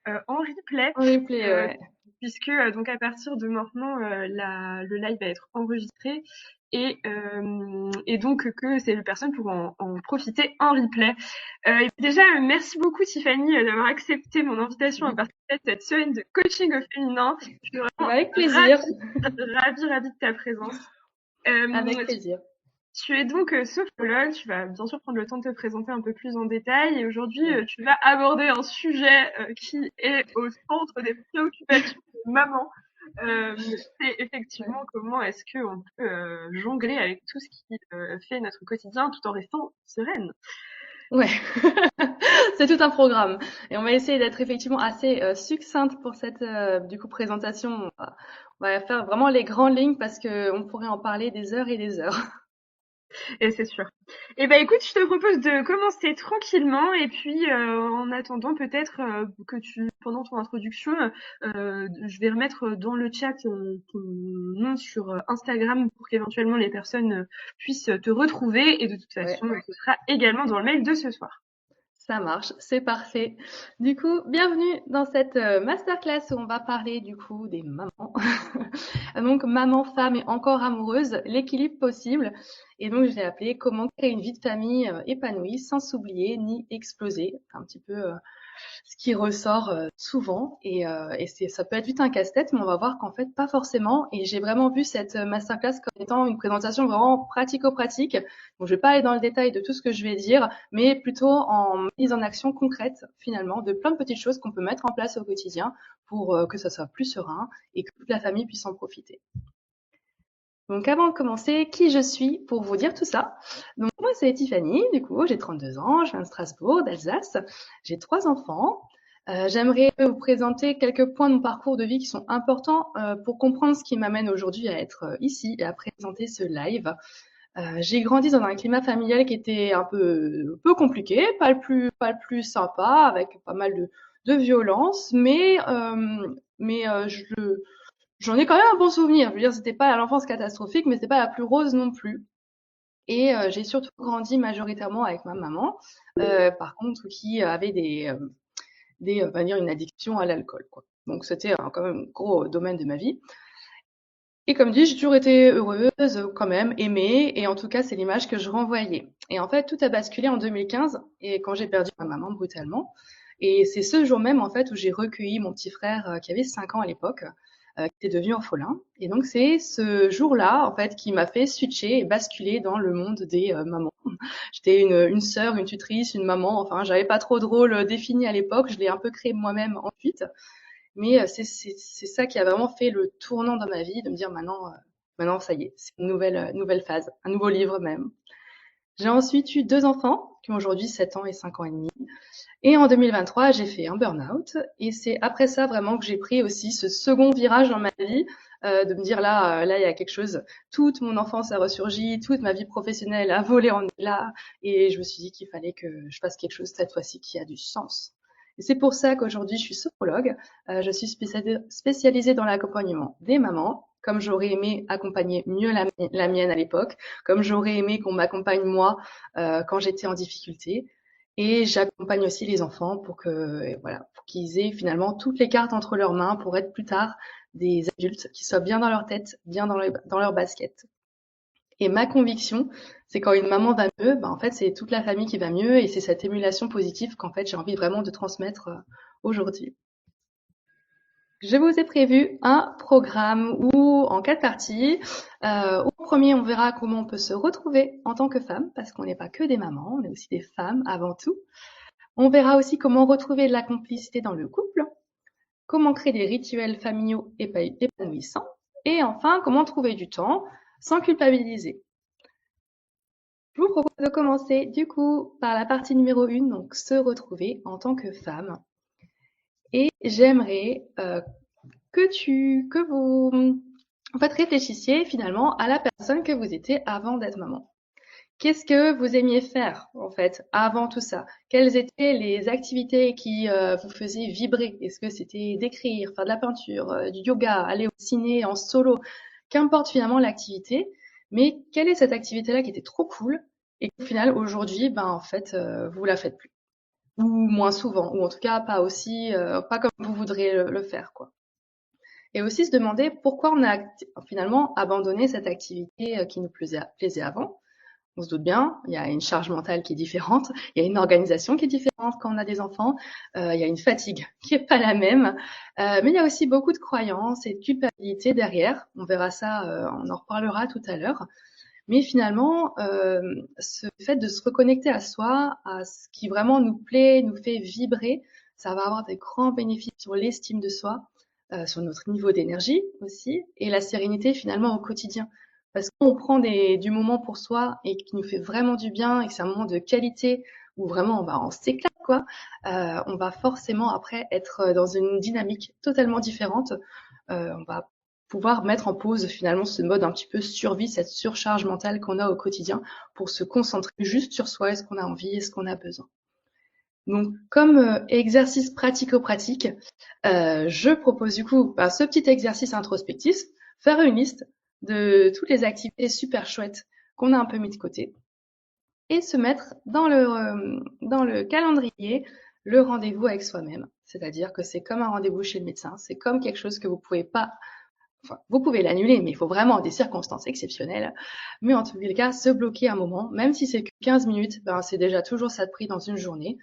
En replay, En replay, euh, ouais. puisque donc à partir de maintenant, le live va être enregistré et donc que ces personnes pourront en profiter en replay. Et déjà, merci beaucoup Tiffany d'avoir accepté mon invitation à participer à cette semaine de coaching au féminin. Je suis Bah, vraiment avec plaisir, ravie de ta présence. avec Tu plaisir. tu es donc sophrologue, tu vas bien sûr prendre le temps de te présenter un peu plus en détail et aujourd'hui Ouais. tu vas aborder un sujet qui est au centre des préoccupations de maman. Euh, c'est Ouais. effectivement comment est-ce qu'on peut jongler avec tout ce qui fait notre quotidien tout en restant sereine. Ouais. C'est tout un programme. Et on va essayer d'être effectivement assez succincte pour cette du coup présentation. On va faire vraiment les grandes lignes parce que on pourrait en parler des heures et des heures. Et c'est sûr. Et ben écoute, je te propose de commencer tranquillement et puis en attendant peut-être que pendant ton introduction, je vais remettre dans le chat ton nom sur Instagram pour qu'éventuellement les personnes puissent te retrouver et de toute Ouais. façon, ce sera également dans le mail de ce soir. Ça marche, c'est parfait. Du coup, bienvenue dans cette masterclass où on va parler du coup des mamans. Donc, maman, femme et encore amoureuse, l'équilibre possible. Et donc, je l'ai appelé comment créer une vie de famille épanouie sans s'oublier ni exploser. Un petit peu ce qui ressort souvent et ça peut être vite un casse-tête, mais on va voir qu'en fait pas forcément. Et j'ai vraiment vu cette masterclass comme étant une présentation vraiment pratico-pratique. Donc je vais pas aller dans le détail de tout ce que je vais dire, mais plutôt en mise en action concrète finalement de plein de petites choses qu'on peut mettre en place au quotidien pour que ça soit plus serein et que toute la famille puisse en profiter. Donc avant de commencer, qui je suis pour vous dire tout ça. Donc moi c'est Tiffany, du coup j'ai 32 ans, je viens de Strasbourg, d'Alsace, j'ai 3 enfants. J'aimerais vous présenter quelques points de mon parcours de vie qui sont importants pour comprendre ce qui m'amène aujourd'hui à être ici et à présenter ce live. J'ai grandi dans un climat familial qui était un peu compliqué, pas le plus sympa, avec pas mal de violence, mais j'en ai quand même un bon souvenir. Je veux dire, c'était pas l'enfance catastrophique, mais c'était pas la plus rose non plus. Et j'ai surtout grandi majoritairement avec ma maman, par contre, qui avait on va dire, une addiction à l'alcool, quoi. Donc c'était quand même un gros domaine de ma vie. Et comme dit, j'ai toujours été heureuse, quand même, aimée, et en tout cas, c'est l'image que je renvoyais. Et en fait, tout a basculé en 2015, et quand j'ai perdu ma maman brutalement. Et c'est ce jour même, en fait, où j'ai recueilli mon petit frère, qui avait 5 ans à l'époque, qui était devenu orphelin. Et donc, c'est ce jour-là, en fait, qui m'a fait switcher et basculer dans le monde des mamans. J'étais une sœur, une tutrice, une maman, enfin, j'avais pas trop de rôle défini à l'époque, je l'ai un peu créé moi-même ensuite. Mais c'est ça qui a vraiment fait le tournant dans ma vie, de me dire maintenant ça y est, c'est une nouvelle phase, un nouveau livre même. J'ai ensuite eu 2 enfants qui ont aujourd'hui 7 ans et 5 ans et demi. Et en 2023, j'ai fait un burn-out. Et c'est après ça vraiment que j'ai pris aussi ce second virage dans ma vie, de me dire là, il y a quelque chose. Toute mon enfance a ressurgi, toute ma vie professionnelle a volé en éclats. Et je me suis dit qu'il fallait que je fasse quelque chose cette fois-ci qui a du sens. Et c'est pour ça qu'aujourd'hui, je suis sophrologue. Je suis spécialisée dans l'accompagnement des mamans, comme j'aurais aimé accompagner mieux la mienne à l'époque, comme j'aurais aimé qu'on m'accompagne moi quand j'étais en difficulté. Et j'accompagne aussi les enfants pour que, voilà, pour qu'ils aient finalement toutes les cartes entre leurs mains pour être plus tard des adultes qui soient bien dans leur tête, bien dans leur basket. Et ma conviction, c'est quand une maman va mieux, ben en fait, c'est toute la famille qui va mieux et c'est cette émulation positive qu'en fait, j'ai envie vraiment de transmettre aujourd'hui. Je vous ai prévu un programme où, en 4 parties, au premier, on verra comment on peut se retrouver en tant que femme, parce qu'on n'est pas que des mamans, on est aussi des femmes avant tout. On verra aussi comment retrouver de la complicité dans le couple, comment créer des rituels familiaux épanouissants, et enfin, comment trouver du temps sans culpabiliser. Je vous propose de commencer du coup par la partie numéro 1, donc se retrouver en tant que femme. Et j'aimerais que vous en fait, réfléchissiez finalement à la personne que vous étiez avant d'être maman. Qu'est-ce que vous aimiez faire, en fait, avant tout ça? Quelles étaient les activités qui vous faisaient vibrer? Est-ce que c'était d'écrire, faire de la peinture, du yoga, aller au ciné en solo? Qu'importe finalement l'activité, mais quelle est cette activité-là qui était trop cool et qu'au final, aujourd'hui, ben, en fait, vous la faites plus? ou moins souvent, ou en tout cas pas aussi, pas comme vous voudriez le faire, quoi. Et aussi se demander pourquoi on a finalement abandonné cette activité qui nous plaisait avant. On se doute bien, il y a une charge mentale qui est différente, il y a une organisation qui est différente quand on a des enfants, il y a une fatigue qui est pas la même, mais il y a aussi beaucoup de croyances et de culpabilité derrière. On verra ça, on en reparlera tout à l'heure. Mais finalement, ce fait de se reconnecter à soi, à ce qui vraiment nous plaît, nous fait vibrer, ça va avoir des grands bénéfices sur l'estime de soi, sur notre niveau d'énergie aussi, et la sérénité finalement au quotidien. Parce qu'on prend du moment pour soi et qui nous fait vraiment du bien et que c'est un moment de qualité où vraiment on s'éclate quoi, on va forcément après être dans une dynamique totalement différente. On va pouvoir mettre en pause finalement ce mode un petit peu survie, cette surcharge mentale qu'on a au quotidien pour se concentrer juste sur soi et ce qu'on a envie et ce qu'on a besoin. Donc, comme exercice pratico-pratique, je propose du coup ce petit exercice introspectif, faire une liste de toutes les activités super chouettes qu'on a un peu mis de côté et se mettre dans le calendrier le rendez-vous avec soi-même. C'est-à-dire que c'est comme un rendez-vous chez le médecin, c'est comme quelque chose que vous pouvez pas enfin, vous pouvez l'annuler, mais il faut vraiment des circonstances exceptionnelles. Mais en tous les cas, se bloquer un moment, même si c'est que 15 minutes, ben, c'est déjà toujours ça de prix dans une journée.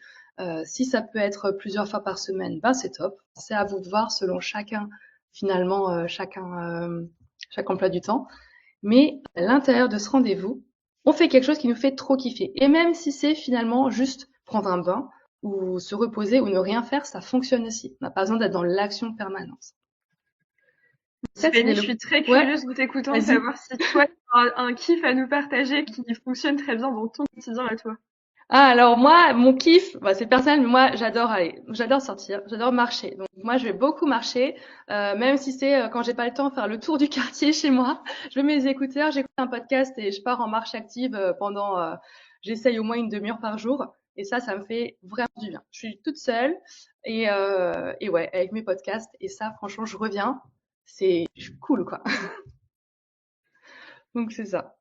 Si ça peut être plusieurs fois par semaine, ben, c'est top. C'est à vous de voir selon chacun, finalement, chaque emploi du temps. Mais à l'intérieur de ce rendez-vous, on fait quelque chose qui nous fait trop kiffer. Et même si c'est finalement juste prendre un bain ou se reposer ou ne rien faire, ça fonctionne aussi. On n'a pas besoin d'être dans l'action permanente. Ça, Fanny, c'est je suis très ouais, curieuse de t'écoutant, de vas-y. savoir si toi, tu as un kiff à nous partager qui fonctionne très bien dans ton quotidien à toi. Ah, alors moi, mon kiff, bah, c'est personnel, mais moi, j'adore sortir, j'adore marcher. Donc moi, je vais beaucoup marcher, même si c'est quand j'ai pas le temps, faire le tour du quartier chez moi. Je mets mes écouteurs, j'écoute un podcast et je pars en marche active j'essaye au moins une demi-heure par jour. Et ça me fait vraiment du bien. Je suis toute seule et ouais, avec mes podcasts. Et ça, franchement, je reviens, je suis cool, quoi. Donc c'est ça.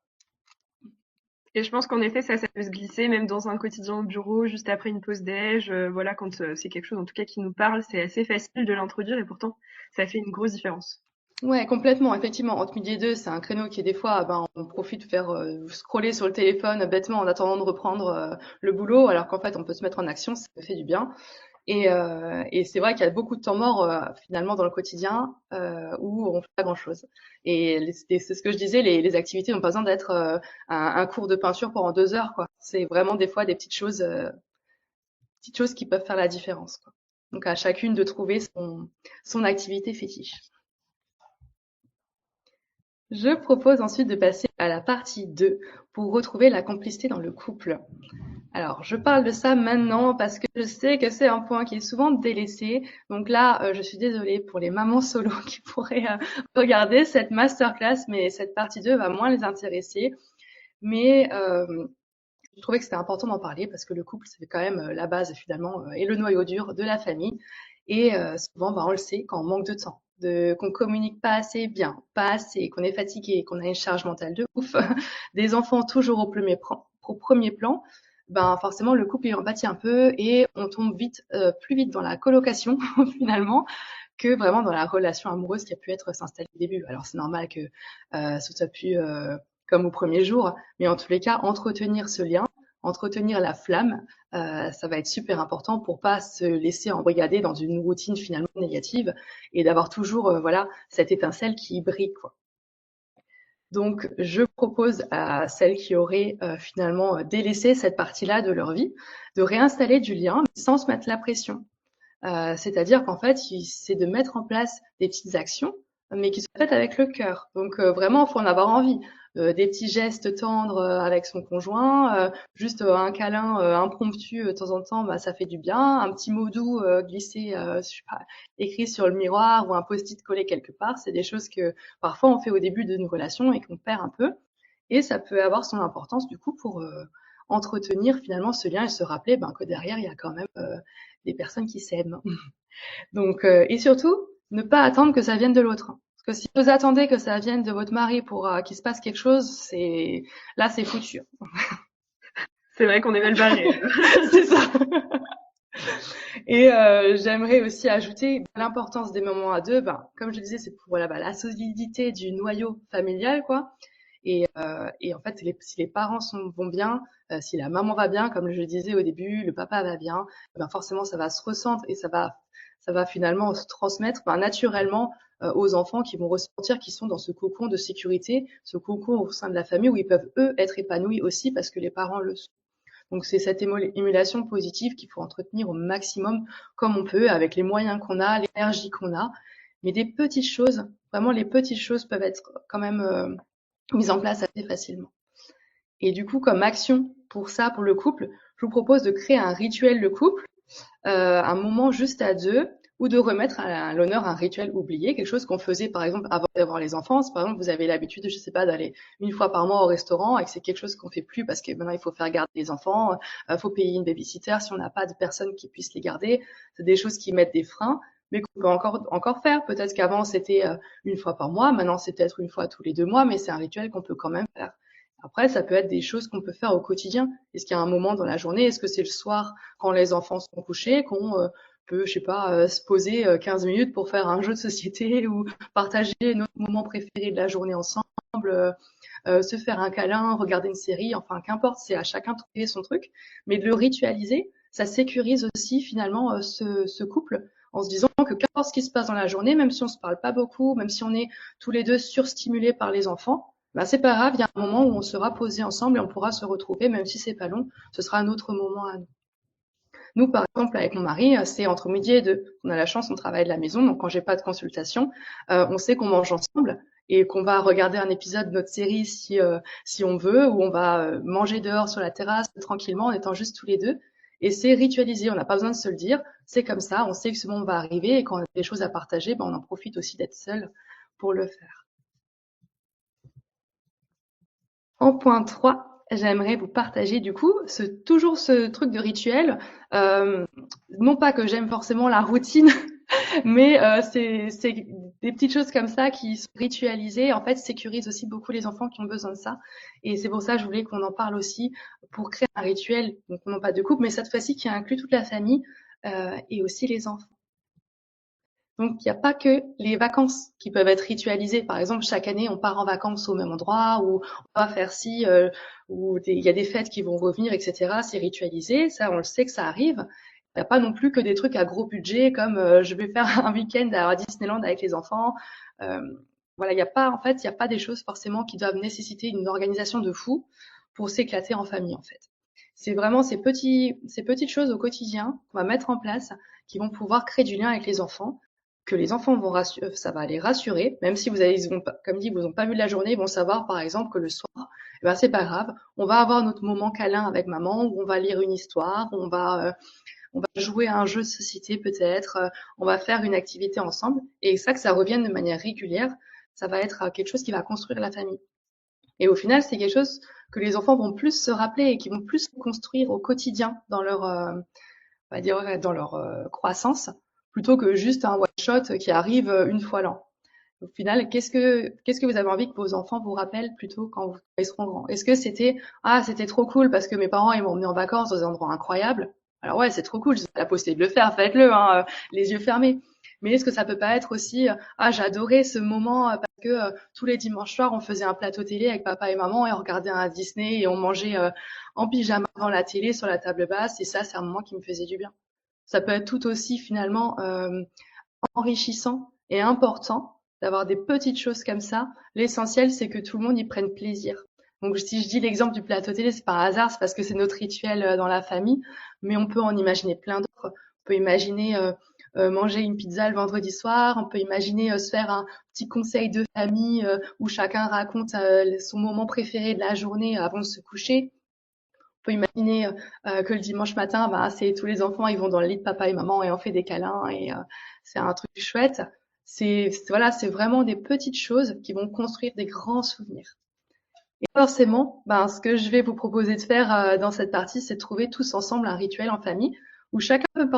Et je pense qu'en effet, ça peut se glisser même dans un quotidien au bureau, juste après une pause déj. Voilà, quand c'est quelque chose en tout cas qui nous parle, c'est assez facile de l'introduire et pourtant, ça fait une grosse différence. Ouais, complètement. Effectivement, entre midi et deux, c'est un créneau qui est des fois, ben, on profite de faire scroller sur le téléphone bêtement en attendant de reprendre le boulot, alors qu'en fait, on peut se mettre en action, ça fait du bien. Et c'est vrai qu'il y a beaucoup de temps mort finalement dans le quotidien où on fait pas grand-chose. Et c'est ce que je disais, les activités n'ont pas besoin d'être un cours de peinture pendant 2 heures, quoi. C'est vraiment des fois des petites choses qui peuvent faire la différence, quoi. Donc à chacune de trouver son activité fétiche. Je propose ensuite de passer à la partie 2 pour retrouver la complicité dans le couple. Alors, je parle de ça maintenant parce que je sais que c'est un point qui est souvent délaissé. Donc là, je suis désolée pour les mamans solo qui pourraient regarder cette masterclass, mais cette partie 2 va moins les intéresser. Mais je trouvais que c'était important d'en parler parce que le couple, c'est quand même la base finalement et le noyau dur de la famille. Et souvent, bah, on le sait quand on manque de temps, qu'on communique pas assez bien, pas assez, qu'on est fatigué, qu'on a une charge mentale de ouf, des enfants toujours au premier plan, ben forcément le couple il en pâtit un peu et on tombe vite, plus vite dans la colocation finalement que vraiment dans la relation amoureuse qui a pu être s'installer au début. Alors c'est normal que ce soit plus comme au premier jour, mais en tous les cas entretenir ce lien, entretenir la flamme, ça va être super important pour pas se laisser embrigader dans une routine finalement négative et d'avoir toujours voilà cette étincelle qui brille quoi. Donc, je propose à celles qui auraient finalement délaissé cette partie-là de leur vie de réinstaller du lien sans se mettre la pression. C'est-à-dire qu'en fait, c'est de mettre en place des petites actions, mais qui sont faites avec le cœur. Donc vraiment, il faut en avoir envie. Des petits gestes tendres avec son conjoint, juste un câlin impromptu de temps en temps, bah, ça fait du bien. Un petit mot doux glissé, je sais pas, écrit sur le miroir ou un post-it collé quelque part, c'est des choses que parfois on fait au début d'une relation et qu'on perd un peu. Et ça peut avoir son importance du coup pour entretenir finalement ce lien et se rappeler ben, que derrière il y a quand même des personnes qui s'aiment. Donc et surtout ne pas attendre que ça vienne de l'autre. Parce que si vous attendez que ça vienne de votre mari pour qu'il se passe quelque chose, c'est foutu. C'est vrai qu'on est mal barré. C'est ça. Et j'aimerais aussi ajouter l'importance des moments à deux. Ben, comme je disais, c'est pour voilà, la solidité du noyau familial, quoi. Et en fait, si les parents vont bien, si la maman va bien, comme je le disais au début, le papa va bien, ben forcément, ça va se ressentir et ça va finalement se transmettre ben, naturellement aux enfants qui vont ressentir qu'ils sont dans ce cocon de sécurité, ce cocon au sein de la famille où ils peuvent, eux, être épanouis aussi parce que les parents le sont. Donc c'est cette émulation positive qu'il faut entretenir au maximum comme on peut, avec les moyens qu'on a, l'énergie qu'on a. Mais des petites choses, vraiment les petites choses peuvent être quand même mises en place assez facilement. Et du coup, comme action pour ça, pour le couple, je vous propose de créer un rituel de couple, un moment juste à deux, ou de remettre à l'honneur un rituel oublié, quelque chose qu'on faisait par exemple avant d'avoir les enfants. Si par exemple vous avez l'habitude, je sais pas, d'aller une fois par mois au restaurant et que c'est quelque chose qu'on fait plus parce que maintenant il faut faire garder les enfants, faut payer une babysitter si on n'a pas de personne qui puisse les garder. C'est des choses qui mettent des freins, mais qu'on peut encore faire. Peut-être qu'avant c'était une fois par mois, maintenant c'est peut-être une fois tous les 2 mois, mais c'est un rituel qu'on peut quand même faire. Après, ça peut être des choses qu'on peut faire au quotidien. Est-ce qu'il y a un moment dans la journée? Est-ce que c'est le soir quand les enfants sont couchés qu'on peut, je sais pas, se poser 15 minutes pour faire un jeu de société ou partager notre moment préféré de la journée ensemble, se faire un câlin, regarder une série, enfin qu'importe, c'est à chacun de trouver son truc. Mais de le ritualiser, ça sécurise aussi finalement ce couple en se disant que qu'importe ce qui se passe dans la journée, même si on se parle pas beaucoup, même si on est tous les deux surstimulés par les enfants, bah c'est pas grave, il y a un moment où on sera posé ensemble et on pourra se retrouver, même si c'est pas long, ce sera un autre moment à nous. Nous, par exemple, avec mon mari, c'est entre midi et deux. On a la chance, on travaille de la maison, donc quand j'ai pas de consultation, on sait qu'on mange ensemble et qu'on va regarder un épisode de notre série si on veut, ou on va manger dehors sur la terrasse tranquillement en étant juste tous les deux. Et c'est ritualisé, on n'a pas besoin de se le dire, c'est comme ça, on sait que ce moment va arriver et quand on a des choses à partager, ben on en profite aussi d'être seul pour le faire. En point 3, j'aimerais vous partager du coup toujours ce truc de rituel. Euh, non pas que j'aime forcément la routine, mais c'est des petites choses comme ça qui sont ritualisées, en fait, sécurisent aussi beaucoup les enfants qui ont besoin de ça. Et c'est pour ça que je voulais qu'on en parle aussi pour créer un rituel, donc non pas de couple, mais cette fois-ci qui inclut toute la famille et aussi les enfants. Donc, il n'y a pas que les vacances qui peuvent être ritualisées. Par exemple, chaque année, on part en vacances au même endroit, ou on va faire ci, ou il y a des fêtes qui vont revenir, etc. C'est ritualisé, ça, on le sait que ça arrive. Il n'y a pas non plus que des trucs à gros budget, comme je vais faire un week-end à Disneyland avec les enfants. Euh, voilà, il n'y a pas, en fait, il n'y a pas des choses forcément qui doivent nécessiter une organisation de fou pour s'éclater en famille, en fait. C'est vraiment ces petites choses au quotidien qu'on va mettre en place qui vont pouvoir créer du lien avec les enfants, que les enfants vont ça va les rassurer, même si ils vont, comme dit, ils vous ont pas vu de la journée, ils vont savoir par exemple que le soir, eh ben c'est pas grave, on va avoir notre moment câlin avec maman, où on va lire une histoire, on va jouer à un jeu de société peut-être, on va faire une activité ensemble, et ça que ça revienne de manière régulière, ça va être quelque chose qui va construire la famille. Et au final, c'est quelque chose que les enfants vont plus se rappeler et qui vont plus construire au quotidien dans leur on va dire, dans leur croissance, plutôt que juste un one-shot qui arrive une fois l'an. Au final, qu'est-ce que vous avez envie que vos enfants vous rappellent plutôt quand ils seront grands? Est-ce que c'était trop cool parce que mes parents ils m'ont emmené en vacances dans des endroits incroyables? Alors ouais, c'est trop cool, j'ai la possibilité de le faire, faites-le, hein, les yeux fermés. Mais est-ce que ça peut pas être aussi, j'adorais ce moment parce que tous les dimanches soirs on faisait un plateau télé avec papa et maman et on regardait un Disney et on mangeait en pyjama devant la télé sur la table basse et ça c'est un moment qui me faisait du bien. Ça peut être tout aussi finalement enrichissant et important d'avoir des petites choses comme ça. L'essentiel, c'est que tout le monde y prenne plaisir. Donc, si je dis l'exemple du plateau télé, c'est pas un hasard, c'est parce que c'est notre rituel dans la famille, mais on peut en imaginer plein d'autres. On peut imaginer manger une pizza le vendredi soir, on peut imaginer se faire un petit conseil de famille où chacun raconte son moment préféré de la journée avant de se coucher. On peut imaginer que le dimanche matin, bah, c'est tous les enfants, ils vont dans le lit de papa et maman et on fait des câlins et c'est un truc chouette. Voilà, c'est vraiment des petites choses qui vont construire des grands souvenirs. Et forcément, ben, ce que je vais vous proposer de faire dans cette partie, c'est de trouver tous ensemble un rituel en famille où chacun peut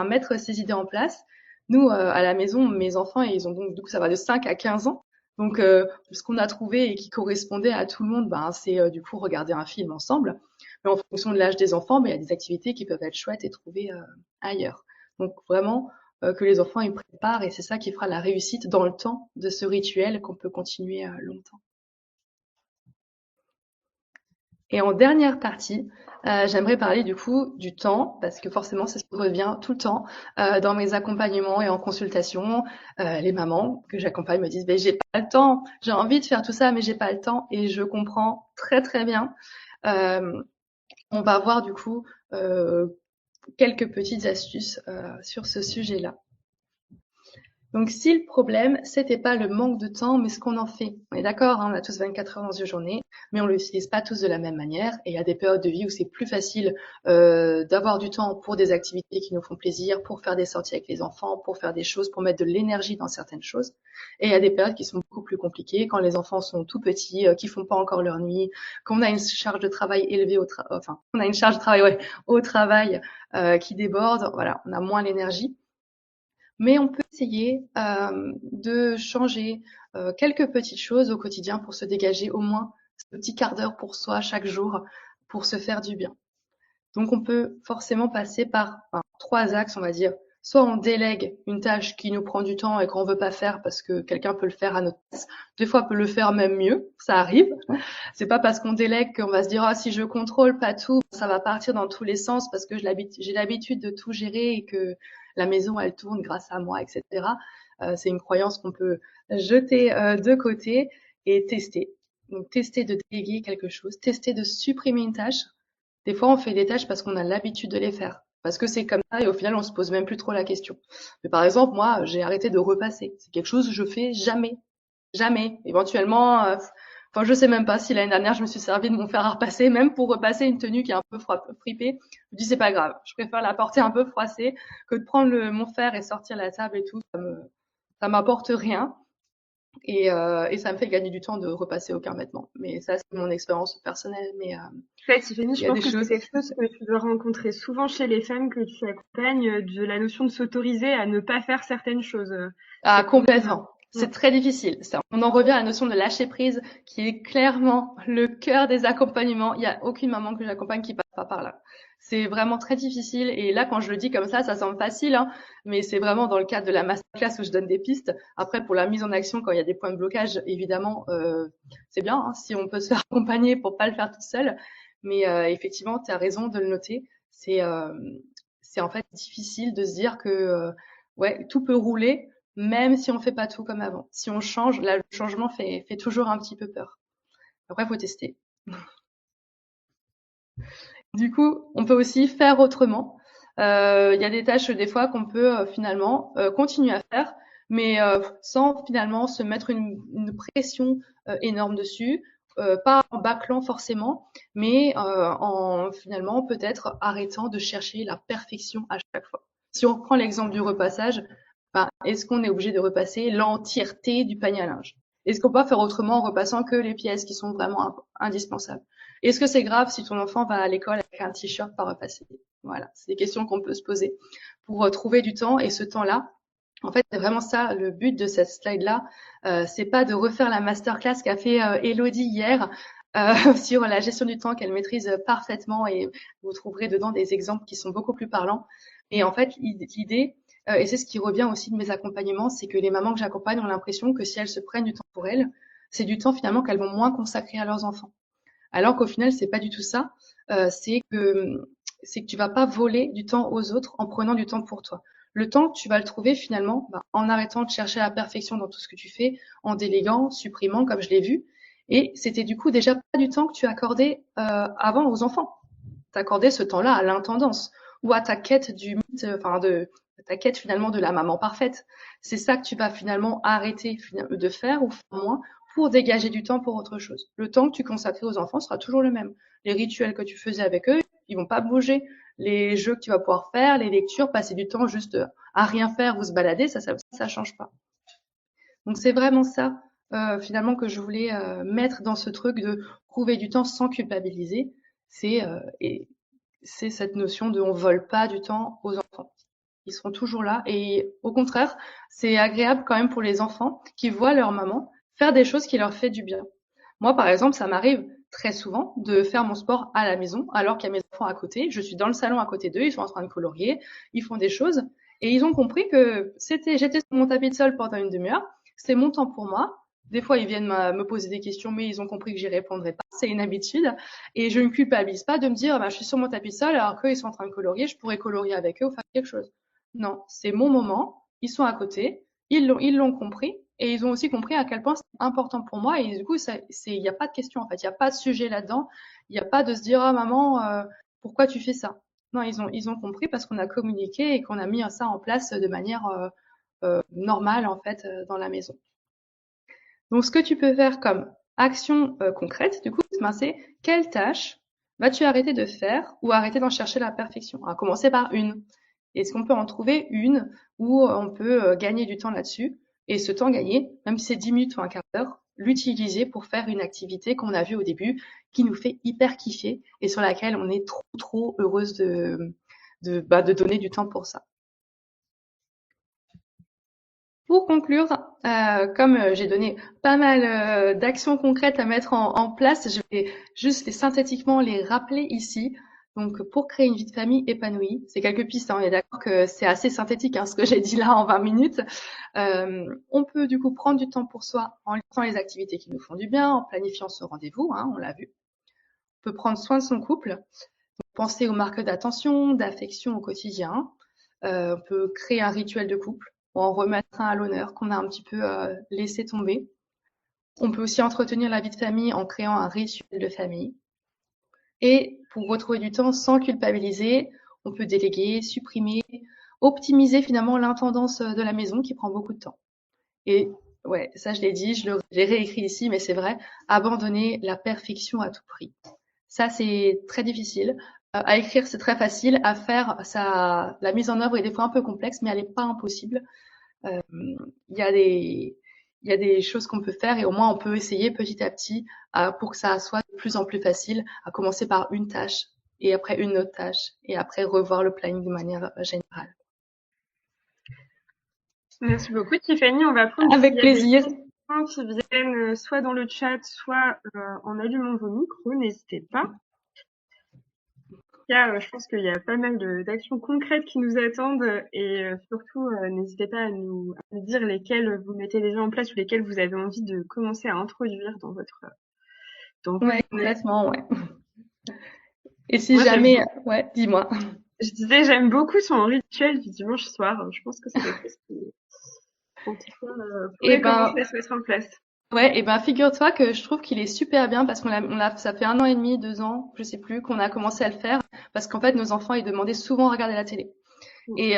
mettre ses idées en place. Nous, à la maison, mes enfants, ils ont donc ça va de 5 à 15 ans. Donc, ce qu'on a trouvé et qui correspondait à tout le monde, ben, c'est du coup regarder un film ensemble. Mais en fonction de l'âge des enfants, il y a des activités qui peuvent être chouettes et trouvées ailleurs. Donc vraiment que les enfants y préparent et c'est ça qui fera la réussite dans le temps de ce rituel qu'on peut continuer longtemps. Et en dernière partie, j'aimerais parler du coup du temps, parce que forcément c'est ce qui revient tout le temps dans mes accompagnements et en consultation. Les mamans que j'accompagne me disent j'ai pas le temps, j'ai envie de faire tout ça mais j'ai pas le temps et je comprends très très bien. On va voir du coup quelques petites astuces sur ce sujet-là. Donc, si le problème, c'était pas le manque de temps, mais ce qu'on en fait. On est d'accord, hein, on a tous 24 heures dans une journée, mais on l'utilise pas tous de la même manière. Et il y a des périodes de vie où c'est plus facile d'avoir du temps pour des activités qui nous font plaisir, pour faire des sorties avec les enfants, pour faire des choses, pour mettre de l'énergie dans certaines choses. Et il y a des périodes qui sont beaucoup plus compliquées, quand les enfants sont tout petits, qui font pas encore leur nuit, qu'on a une charge de travail élevée on a une charge de travail au travail qui déborde. Voilà, on a moins l'énergie. Mais on peut essayer de changer quelques petites choses au quotidien pour se dégager au moins ce petit quart d'heure pour soi chaque jour pour se faire du bien. Donc on peut forcément passer par 3 axes, on va dire. Soit on délègue une tâche qui nous prend du temps et qu'on veut pas faire parce que quelqu'un peut le faire à notre place. Des fois, peut le faire même mieux, ça arrive. C'est pas parce qu'on délègue qu'on va se dire si je contrôle pas tout, ça va partir dans tous les sens parce que j'ai l'habitude de tout gérer et que la maison elle tourne grâce à moi, etc. C'est une croyance qu'on peut jeter de côté et tester. Donc tester de déléguer quelque chose, tester de supprimer une tâche. Des fois, on fait des tâches parce qu'on a l'habitude de les faire. Parce que c'est comme ça et au final, on se pose même plus trop la question. Mais par exemple, moi, j'ai arrêté de repasser. C'est quelque chose que je fais jamais. Jamais. Éventuellement, je sais même pas si l'année dernière, je me suis servi de mon fer à repasser, même pour repasser une tenue qui est un peu fripée. Je me dis, c'est pas grave. Je préfère la porter un peu froissée que de prendre mon fer et sortir la table et tout. Ça m'apporte rien. Et ça me fait gagner du temps de repasser aucun vêtement. Mais ça, c'est mon expérience personnelle. Mais En fait, Tiffany, il je y a pense des que c'est choses. quelque chose que tu dois rencontrer souvent chez les femmes que tu accompagnes, de la notion de s'autoriser à ne pas faire certaines choses. Ah, C'est quand même... complètement. C'est très difficile. On en revient à la notion de lâcher prise, qui est clairement le cœur des accompagnements. Il n'y a aucune maman que j'accompagne qui passe pas par là. C'est vraiment très difficile. Et là, quand je le dis comme ça semble facile, hein, mais c'est vraiment dans le cadre de la masterclass où je donne des pistes. Après, pour la mise en action, quand il y a des points de blocage, évidemment, c'est bien hein, si on peut se faire accompagner pour pas le faire tout seul. Mais effectivement, tu as raison de le noter. C'est en fait difficile de se dire que ouais, tout peut rouler même si on fait pas tout comme avant. Si on change, là, le changement fait toujours un petit peu peur. Après, faut tester. Du coup, on peut aussi faire autrement. Il y a des tâches des fois qu'on peut finalement continuer à faire, mais sans finalement se mettre une pression énorme dessus. Pas en bâclant forcément, mais en finalement peut-être arrêtant de chercher la perfection à chaque fois. Si on reprend l'exemple du repassage, est-ce qu'on est obligé de repasser l'entièreté du panier à linge? Est-ce qu'on peut faire autrement en repassant que les pièces qui sont vraiment indispensables? Est-ce que c'est grave si ton enfant va à l'école avec un t-shirt pas repassé? Voilà, c'est des questions qu'on peut se poser pour trouver du temps. Et ce temps-là, en fait, c'est vraiment ça le but de cette slide-là. C'est pas de refaire la masterclass qu'a fait Elodie hier sur la gestion du temps qu'elle maîtrise parfaitement. Et vous trouverez dedans des exemples qui sont beaucoup plus parlants. Et en fait, l'idée, et c'est ce qui revient aussi de mes accompagnements, c'est que les mamans que j'accompagne ont l'impression que si elles se prennent du temps pour elles, c'est du temps finalement qu'elles vont moins consacrer à leurs enfants. Alors qu'au final, c'est pas du tout ça. C'est que tu vas pas voler du temps aux autres en prenant du temps pour toi. Le temps, tu vas le trouver finalement en arrêtant de chercher la perfection dans tout ce que tu fais, en déléguant, supprimant, comme je l'ai vu. Et c'était du coup déjà pas du temps que tu accordais avant aux enfants. Tu accordais ce temps-là à l'intendance ou à ta quête du mythe, de ta quête finalement de la maman parfaite. C'est ça que tu vas finalement arrêter de faire ou faire moins pour dégager du temps pour autre chose. Le temps que tu consacrais aux enfants sera toujours le même. Les rituels que tu faisais avec eux, ils vont pas bouger. Les jeux que tu vas pouvoir faire, les lectures, passer du temps juste à rien faire ou se balader, ça change pas. Donc c'est vraiment ça finalement que je voulais mettre dans ce truc de trouver du temps sans culpabiliser. Et c'est cette notion de on vole pas du temps aux enfants. Ils seront toujours là et au contraire, c'est agréable quand même pour les enfants qui voient leur maman faire des choses qui leur fait du bien. Moi, par exemple, ça m'arrive très souvent de faire mon sport à la maison alors qu'il y a mes enfants à côté. Je suis dans le salon à côté d'eux, ils sont en train de colorier, ils font des choses et ils ont compris que j'étais sur mon tapis de sol pendant une demi-heure, c'est mon temps pour moi. Des fois, ils viennent me poser des questions, mais ils ont compris que j'y répondrai pas. C'est une habitude. Et je ne culpabilise pas de me dire, bah, je suis sur mon tapis de sol alors qu'ils sont en train de colorier, je pourrais colorier avec eux ou faire quelque chose. Non, c'est mon moment. Ils sont à côté. Ils l'ont compris. Et ils ont aussi compris à quel point c'est important pour moi. Et du coup, il n'y a pas de question, en fait. Il n'y a pas de sujet là-dedans. Il n'y a pas de se dire, ah, maman, pourquoi tu fais ça? Non, ils ont compris parce qu'on a communiqué et qu'on a mis ça en place de manière normale, en fait, dans la maison. Donc, ce que tu peux faire comme action concrète, du coup, c'est quelle tâche vas-tu arrêter de faire ou arrêter d'en chercher la perfection? On va commencer par une. Est-ce qu'on peut en trouver une où on peut gagner du temps là-dessus? Et ce temps gagné, même si c'est 10 minutes ou un quart d'heure, l'utiliser pour faire une activité qu'on a vue au début, qui nous fait hyper kiffer et sur laquelle on est trop heureuse de donner du temps pour ça. Pour conclure, comme j'ai donné pas mal d'actions concrètes à mettre en place, je vais juste synthétiquement les rappeler ici. Donc, pour créer une vie de famille épanouie, c'est quelques pistes, hein, on est d'accord que c'est assez synthétique ce que j'ai dit là en 20 minutes. On peut du coup prendre du temps pour soi en listant les activités qui nous font du bien, en planifiant ce rendez-vous, on l'a vu. On peut prendre soin de son couple, penser aux marques d'attention, d'affection au quotidien. On peut créer un rituel de couple ou en remettre un à l'honneur qu'on a un petit peu laissé tomber. On peut aussi entretenir la vie de famille en créant un rituel de famille. Et pour retrouver du temps sans culpabiliser, on peut déléguer, supprimer, optimiser finalement l'intendance de la maison qui prend beaucoup de temps. Et ouais, ça je l'ai dit, je l'ai réécrit ici, mais c'est vrai, abandonner la perfection à tout prix. Ça, c'est très difficile. À écrire, c'est très facile. À faire, la mise en œuvre est des fois un peu complexe, mais elle n'est pas impossible. Il y a des choses qu'on peut faire et au moins on peut essayer petit à petit pour que ça soit de plus en plus facile, à commencer par une tâche et après une autre tâche et après revoir le planning de manière générale. Merci beaucoup, Tiffany. On va prendre Avec plaisir. Qui viennent soit dans le chat, soit en allumant vos micros, n'hésitez pas. Je pense qu'il y a pas mal d'actions concrètes qui nous attendent et surtout, n'hésitez pas à nous dire lesquelles vous mettez déjà en place ou lesquelles vous avez envie de commencer à introduire dans votre Ouais, complètement, ouais. Et si jamais, ouais, dis-moi. Je disais, j'aime beaucoup son rituel du dimanche soir. Je pense que c'est quelque chose qui, en tout cas, pourrait commencer à se mettre en place. Ouais, et ben figure-toi que je trouve qu'il est super bien parce ça fait 1 an et demi, 2 ans, je sais plus, qu'on a commencé à le faire parce qu'en fait nos enfants ils demandaient souvent à regarder la télé et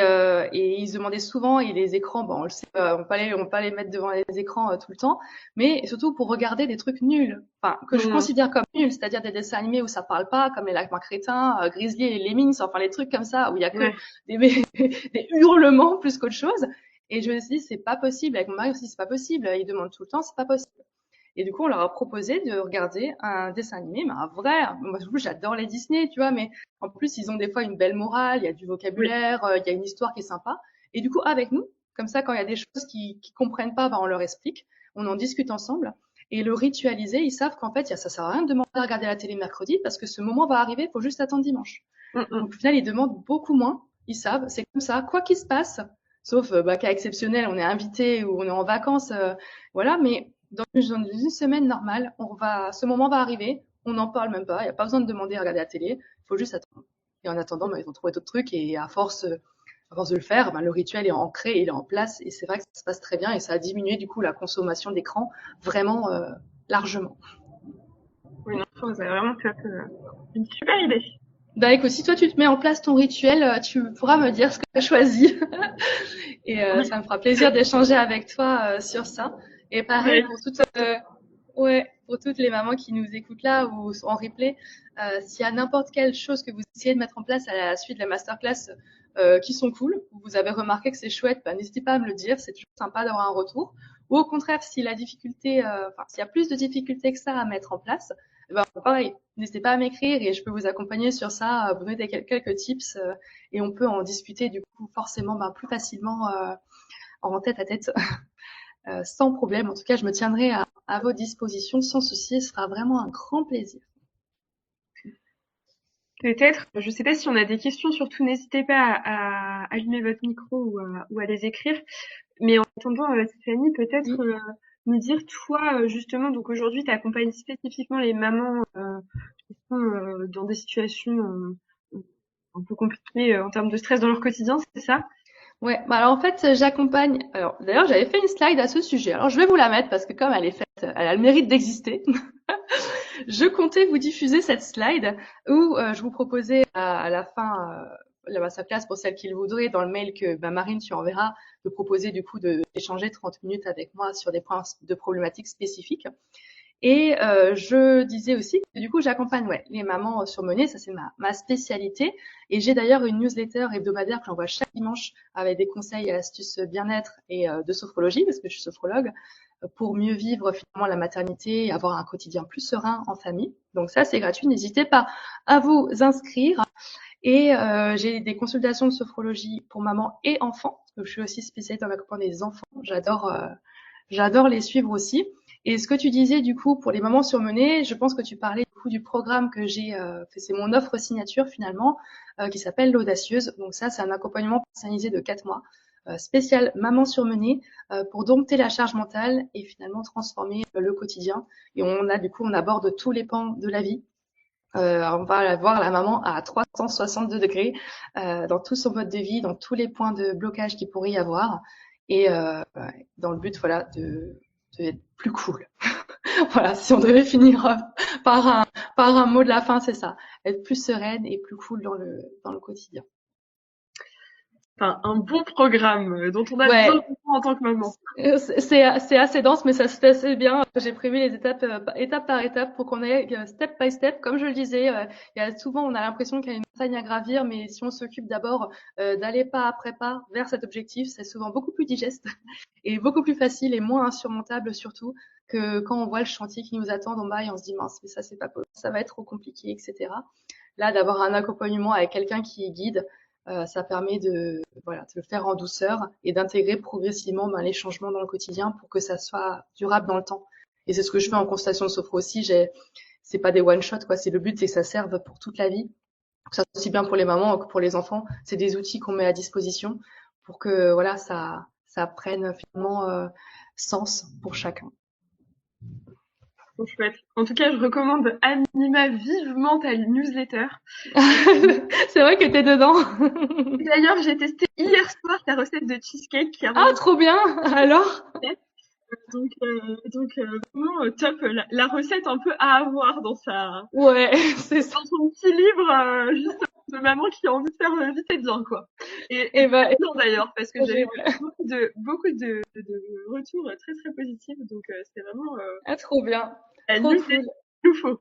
ils se demandaient souvent et les écrans, bon on le sait, on peut pas les mettre devant les écrans tout le temps, mais surtout pour regarder des trucs nuls, enfin que je considère comme nuls, c'est-à-dire des dessins animés où ça parle pas, comme les Lacma Crétins, Grizzly et les Lemmings, enfin les trucs comme ça où il y a que des hurlements plus qu'autre chose. Et je me suis dit, c'est pas possible. Avec mon mari aussi, c'est pas possible. Ils demandent tout le temps, c'est pas possible. Et du coup, on leur a proposé de regarder un dessin animé, mais un vrai. Moi, j'adore les Disney, tu vois, mais en plus, ils ont des fois une belle morale, il y a du vocabulaire, il y a une histoire qui est sympa. Et du coup, avec nous, comme ça, quand il y a des choses qui comprennent pas, on leur explique, on en discute ensemble. Et le ritualiser, ils savent qu'en fait, ça sert à rien de demander à regarder la télé mercredi parce que ce moment va arriver, il faut juste attendre dimanche. Donc, au final, ils demandent beaucoup moins. Ils savent, c'est comme ça, quoi qu'il se passe, sauf cas exceptionnel, on est invité ou on est en vacances, voilà. Mais dans une semaine normale, ce moment va arriver, on n'en parle même pas, il n'y a pas besoin de demander à regarder la télé, il faut juste attendre. Et en attendant, ils vont trouver d'autres trucs et à force de le faire, le rituel est ancré, il est en place et c'est vrai que ça se passe très bien et ça a diminué du coup la consommation d'écran vraiment largement. Oui, non, vous avez vraiment fait une super idée. Bah écoute, si toi tu te mets en place ton rituel, tu pourras me dire ce que tu as choisi. Et ça me fera plaisir d'échanger avec toi sur ça. Et pareil pour toutes les mamans qui nous écoutent là ou en replay, s'il y a n'importe quelle chose que vous essayez de mettre en place à la suite de la masterclass qui sont cool, ou vous avez remarqué que c'est chouette, n'hésitez pas à me le dire, c'est toujours sympa d'avoir un retour. Ou au contraire, si la difficulté, s'il y a plus de difficultés que ça à mettre en place, pareil, n'hésitez pas à m'écrire et je peux vous accompagner sur ça, vous donner quelques tips et on peut en discuter du coup forcément plus facilement en tête à tête sans problème. En tout cas, je me tiendrai à vos dispositions sans souci. Ce sera vraiment un grand plaisir. Peut-être, je sais pas si on a des questions, surtout n'hésitez pas à allumer votre micro ou à les écrire. Mais en attendant, Stéphanie, peut-être Oui. me dire, toi, justement, donc aujourd'hui, tu accompagnes spécifiquement les mamans qui sont dans des situations un peu compliquées en termes de stress dans leur quotidien, c'est ça? Ouais, bah alors en fait, j'accompagne. Alors d'ailleurs, j'avais fait une slide à ce sujet. Alors je vais vous la mettre parce que comme elle est faite, elle a le mérite d'exister. Je comptais vous diffuser cette slide où je vous proposais à la fin la masterclass pour celles qui le voudraient dans le mail que Marine tu enverras de proposer du coup d'échanger 30 minutes avec moi sur des points de problématiques spécifiques. Et je disais aussi que du coup j'accompagne les mamans surmenées, ça c'est ma spécialité. Et j'ai d'ailleurs une newsletter hebdomadaire que j'envoie chaque dimanche avec des conseils et astuces bien-être et de sophrologie parce que je suis sophrologue pour mieux vivre finalement la maternité et avoir un quotidien plus serein en famille. Donc ça c'est gratuit, n'hésitez pas à vous inscrire. Et j'ai des consultations de sophrologie pour maman et enfants, parce que je suis aussi spécialisée dans l'accompagnement des enfants. J'adore les suivre aussi. Et ce que tu disais du coup pour les mamans surmenées, je pense que tu parlais du coup du programme que j'ai fait, c'est mon offre signature finalement, qui s'appelle l'Audacieuse. Donc ça, c'est un accompagnement personnalisé de 4 mois, spécial maman surmenée, pour dompter la charge mentale et finalement transformer le quotidien. Et on aborde tous les pans de la vie. On va voir la maman à 362 degrés dans tout son mode de vie, dans tous les points de blocage qu'il pourrait y avoir, et dans le but, voilà, de être plus cool. Voilà, si on devait finir par un mot de la fin, c'est ça, être plus sereine et plus cool dans le quotidien. Enfin, un bon programme dont on a besoin Ouais, en tant que maman. C'est assez dense, mais ça se fait assez bien. J'ai prévu les étapes, étape par étape, pour qu'on aille step by step. Comme je le disais, il y a souvent, on a l'impression qu'il y a une montagne à gravir, mais si on s'occupe d'abord d'aller pas après pas vers cet objectif, c'est souvent beaucoup plus digeste et beaucoup plus facile et moins insurmontable surtout que quand on voit le chantier qui nous attend en bas et on se dit mince, mais ça c'est pas possible, ça va être trop compliqué, etc. Là, d'avoir un accompagnement avec quelqu'un qui guide, ça permet de le faire en douceur et d'intégrer progressivement les changements dans le quotidien pour que ça soit durable dans le temps. Et c'est ce que je fais en constellation de sophro aussi. C'est pas des one shot quoi. C'est le but, c'est que ça serve pour toute la vie. Que ça soit aussi bien pour les mamans que pour les enfants. C'est des outils qu'on met à disposition pour que ça prenne finalement sens pour chacun. Trop chouette. En tout cas, je recommande à minima vivement ta newsletter. C'est vrai que t'es dedans. D'ailleurs, j'ai testé hier soir ta recette de cheesecake qui a Ah, trop bien. Alors? donc vraiment top. La recette un peu à avoir dans Ouais, c'est ça. dans son petit livre juste de maman qui a envie de faire vite et bien quoi. Et Et bah, bien d'ailleurs parce que j'avais j'ai- beaucoup de retours très très positifs. Donc c'est vraiment ah, trop bien. la Trop news cool. qu'il nous faut.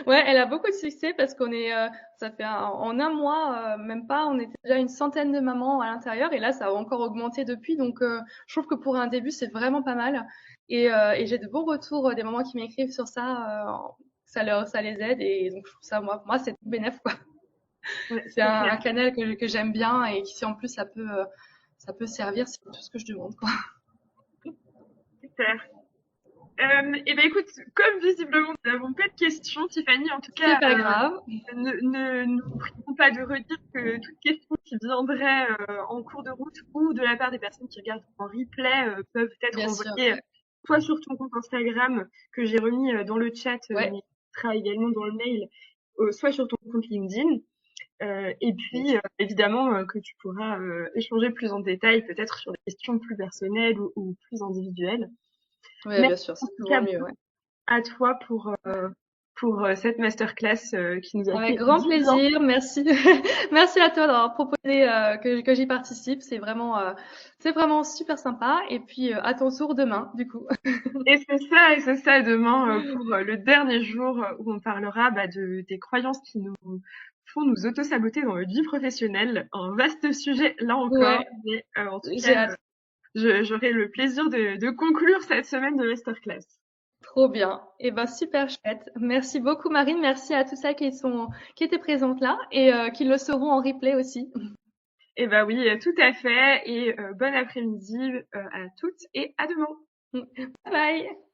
Ouais, elle a beaucoup de succès parce qu'on est, ça fait en un mois, même pas, on était déjà une centaine de mamans à l'intérieur et là, ça a encore augmenté depuis. Donc, je trouve que pour un début, c'est vraiment pas mal. Et j'ai de bons retours des mamans qui m'écrivent sur ça. Ça les aide et donc je trouve ça, pour moi, c'est tout bénef, quoi. Ouais, C'est c'est clair. un canal que j'aime bien et qui, si en plus, ça peut servir, c'est tout ce que je demande, quoi. Super. Et ben écoute, comme visiblement nous n'avons pas de questions, Tiffany, en tout C'est cas, pas grave. ne nous prions pas de redire que toute question qui viendrait en cours de route ou de la part des personnes qui regardent en replay peuvent être Bien sûr. envoyées soit sur ton compte Instagram que j'ai remis dans le chat, Ouais. mais qui sera également dans le mail, soit sur ton compte LinkedIn. Et puis évidemment que tu pourras échanger plus en détail, peut-être sur des questions plus personnelles ou plus individuelles. Ouais, Merci bien sûr, en c'est tout toujours cas mieux, ouais. à toi pour cette masterclass qui nous a Avec fait grand du bien. plaisir, merci. Merci à toi d'avoir proposé que j'y participe. C'est vraiment super sympa. Et puis à ton tour demain, du coup. Et c'est ça demain pour le dernier jour où on parlera des croyances qui nous font nous auto-saboter dans notre vie professionnelle. Un vaste sujet là encore, Ouais, mais en tout j'ai cas, hâte. j'aurai le plaisir de conclure cette semaine de masterclass. Trop bien. Et ben super chouette. Merci beaucoup Marine. Merci à tous celles qui étaient présentes là et qui le seront en replay aussi. Et bah oui, tout à fait. Et bon après-midi à toutes et à demain. Bye bye.